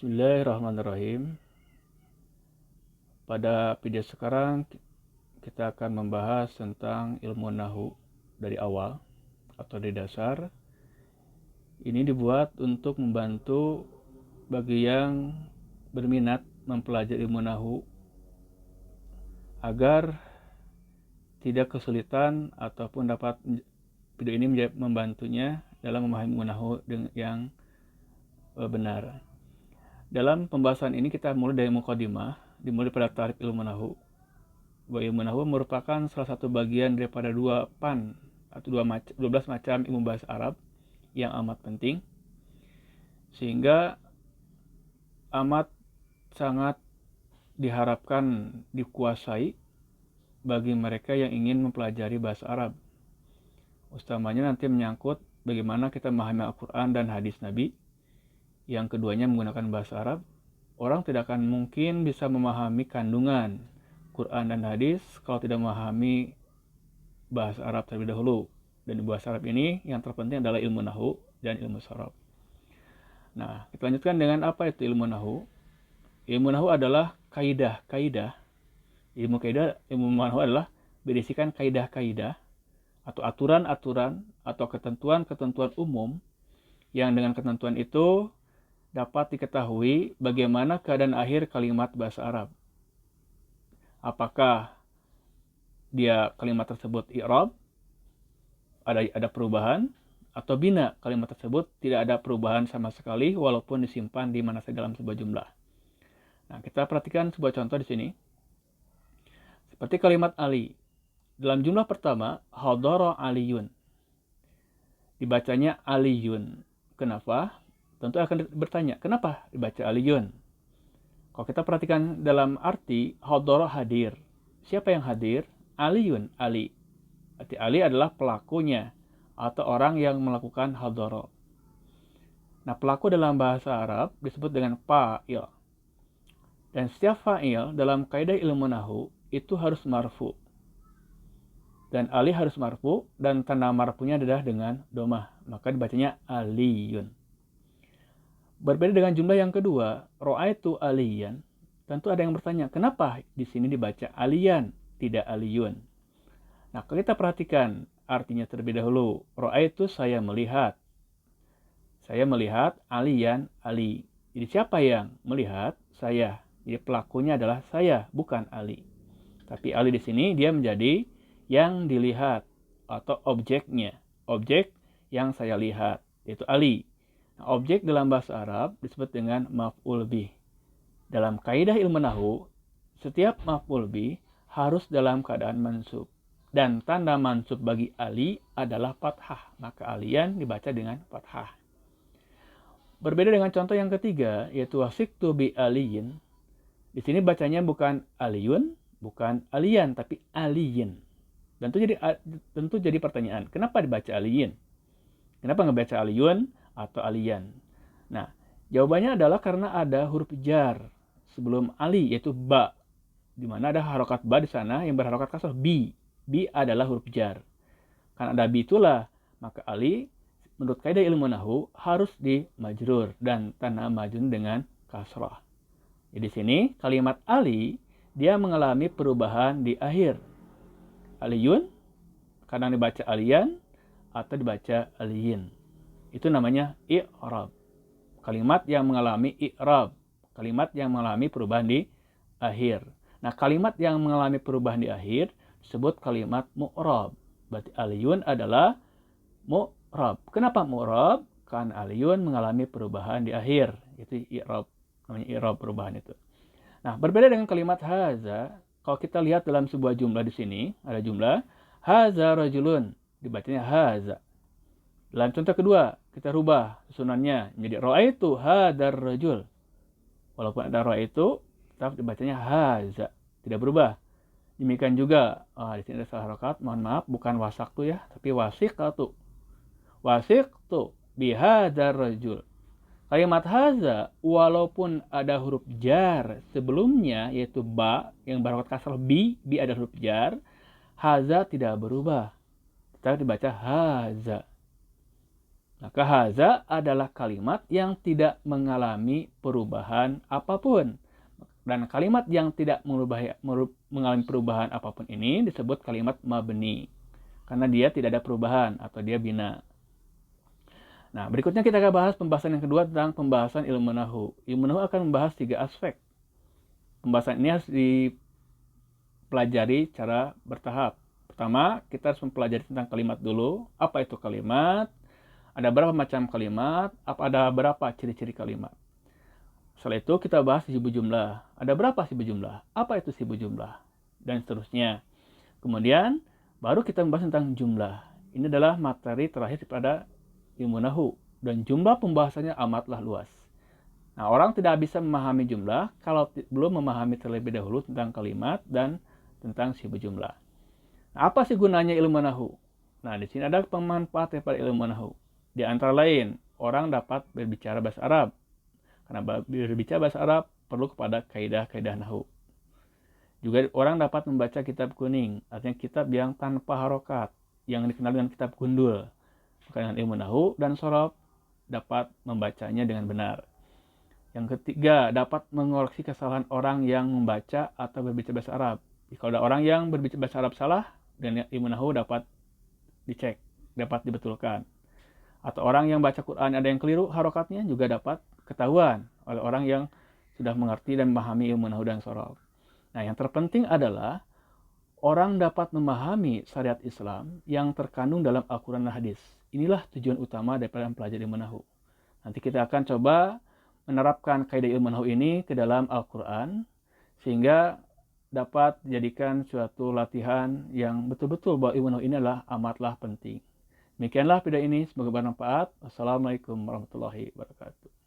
Bismillahirrahmanirrahim. Pada video sekarang kita akan membahas tentang ilmu nahu dari awal atau dari dasar. Ini dibuat untuk membantu bagi yang berminat mempelajari ilmu nahu agar tidak kesulitan ataupun dapat video ini membantunya dalam memahami ilmu nahu yang benar. Dalam pembahasan ini kita mulai dari muqaddimah, dimulai pada ta'rif ilmu nahu. Bahwa ilmu nahu merupakan salah satu bagian daripada 12 macam ilmu bahasa Arab yang amat penting, sehingga amat sangat diharapkan dikuasai bagi mereka yang ingin mempelajari bahasa Arab. Utamanya nanti menyangkut bagaimana kita memahami Al-Quran dan hadis Nabi. Yang keduanya menggunakan bahasa Arab. Orang tidak akan mungkin bisa memahami kandungan Quran dan hadis kalau tidak memahami bahasa Arab terlebih dahulu. Dan di bahasa Arab ini yang terpenting adalah ilmu nahu dan ilmu sharaf. Nah, kita lanjutkan dengan apa itu ilmu nahu. Ilmu nahu adalah kaidah. Ilmu nahu adalah berisikan kaidah-kaidah atau aturan-aturan atau ketentuan-ketentuan umum yang dengan ketentuan itu dapat diketahui bagaimana keadaan akhir kalimat bahasa Arab. Apakah dia kalimat tersebut i'rab, ada perubahan, atau bina, kalimat tersebut tidak ada perubahan sama sekali walaupun disimpan di mana saja dalam sebuah jumlah. Nah, kita perhatikan sebuah contoh di sini. Seperti kalimat Ali. Dalam jumlah pertama, hadara aliyun. Dibacanya aliyun. Kenapa? Tentu akan bertanya, kenapa dibaca aliyun? Kalau kita perhatikan dalam arti, hadara hadir. Siapa yang hadir? Aliyun, Ali. Arti Ali adalah pelakunya atau orang yang melakukan hadara. Nah, pelaku dalam bahasa Arab disebut dengan fa'il. Dan setiap fa'il dalam kaidah ilmu nahu itu harus marfu. Dan Ali harus marfu dan tanda marfunya adalah dengan domah. Maka dibacanya aliyun. Berbeda dengan jumlah yang kedua, ra'aitu aliyan. Tentu ada yang bertanya, kenapa di sini dibaca aliyan, tidak aliyun? Nah, kalau kita perhatikan artinya terlebih dahulu, ra'aitu saya melihat. Saya melihat aliyan, Ali. Jadi siapa yang melihat? Saya. Jadi pelakunya adalah saya, bukan Ali. Tapi Ali di sini dia menjadi yang dilihat atau objeknya. Objek yang saya lihat, yaitu Ali. Objek dalam bahasa Arab disebut dengan maf'ul bih. Dalam kaidah ilmu nahu, setiap maf'ul bih harus dalam keadaan mansub. Dan tanda mansub bagi Ali adalah fathah. Maka aliyan dibaca dengan fathah. Berbeda dengan contoh yang ketiga, yaitu wasiktu bi aliyin. Di sini bacanya bukan aliyun, bukan aliyan, tapi aliyin. Tentu jadi pertanyaan, kenapa dibaca aliyin? Kenapa nggak baca aliyun atau aliyan? Nah, jawabannya adalah karena ada huruf jar sebelum ali, yaitu ba. Di mana ada harokat ba di sana yang berharokat kasrah bi. Bi adalah huruf jar. Karena ada bi itulah, maka ali menurut kaidah ilmu nahu harus dimajrur dan tanda majrur dengan kasrah. Jadi di sini kalimat ali dia mengalami perubahan di akhir. Aliyun kadang dibaca aliyan atau dibaca aliyin. Itu namanya i'rab. Kalimat yang mengalami i'rab. Kalimat yang mengalami perubahan di akhir. Nah, kalimat yang mengalami perubahan di akhir disebut kalimat mu'rab. Berarti aliyun adalah mu'rab. Kenapa mu'rab? Karena aliyun mengalami perubahan di akhir. Itu i'rab. Namanya i'rab perubahan itu. Nah, berbeda dengan kalimat haza. Kalau kita lihat dalam sebuah jumlah di sini, ada jumlah haza rajulun. Dibacanya haza. Dalam contoh kedua, kita rubah susunannya menjadi ra'aitu hadar rajul. Walaupun ada ra'aitu, tetap dibacanya haza. Tidak berubah. Demikian juga, di sini ada salah harokat, mohon maaf, bukan wasaktu ya, tapi wasiqatu. Wasiqtu bihadar rajul. Kalimat haza, walaupun ada huruf jar sebelumnya, yaitu ba, yang berharokat kasrah bi ada huruf jar, haza tidak berubah. Tetap dibaca haza. Maka haza adalah kalimat yang tidak mengalami perubahan apapun. Dan kalimat yang tidak mengalami perubahan apapun ini disebut kalimat mabni. Karena dia tidak ada perubahan atau dia bina. Nah, berikutnya kita akan bahas pembahasan yang kedua tentang pembahasan ilmu nahu. Ilmu nahu akan membahas 3 aspek. Pembahasan ini harus dipelajari secara bertahap. Pertama, kita harus mempelajari tentang kalimat dulu. Apa itu kalimat? Ada berapa macam kalimat? Ada berapa ciri-ciri kalimat? Setelah itu kita bahas sibu jumlah. Ada berapa sibu jumlah? Apa itu sibu jumlah? Dan seterusnya. Kemudian baru kita membahas tentang jumlah. Ini adalah materi terakhir pada ilmu nahu. Dan jumlah pembahasannya amatlah luas. Nah, orang tidak bisa memahami jumlah kalau belum memahami terlebih dahulu tentang kalimat dan tentang sibu jumlah. Nah, apa sih gunanya ilmu nahu? Nah, di sini ada pemanfaat pada ilmu nahu. Di antara lain, orang dapat berbicara bahasa Arab. Karena berbicara bahasa Arab perlu kepada kaidah-kaidah nahu. Juga orang dapat membaca kitab kuning, artinya kitab yang tanpa harokat, yang dikenal dengan kitab gundul. Maka dengan ilmu nahu dan sorof dapat membacanya dengan benar. Yang ketiga, dapat mengoreksi kesalahan orang yang membaca atau berbicara bahasa Arab. Kalau ada orang yang berbicara bahasa Arab salah, dengan ilmu nahu dapat dicek, dapat dibetulkan. Atau orang yang baca Quran ada yang keliru harokatnya juga dapat ketahuan oleh orang yang sudah mengerti dan memahami ilmu nahu dan sorof. Nah, yang terpenting adalah orang dapat memahami syariat Islam yang terkandung dalam Al-Quran dan Hadis. Inilah tujuan utama daripada mempelajari ilmu nahu. Nanti kita akan coba menerapkan kaidah ilmu nahu ini ke dalam Al-Quran sehingga dapat dijadikan suatu latihan yang betul-betul bahwa ilmu nahu ini adalah amatlah penting. Demikianlah video ini, semoga bermanfaat. Wassalamualaikum warahmatullahi wabarakatuh.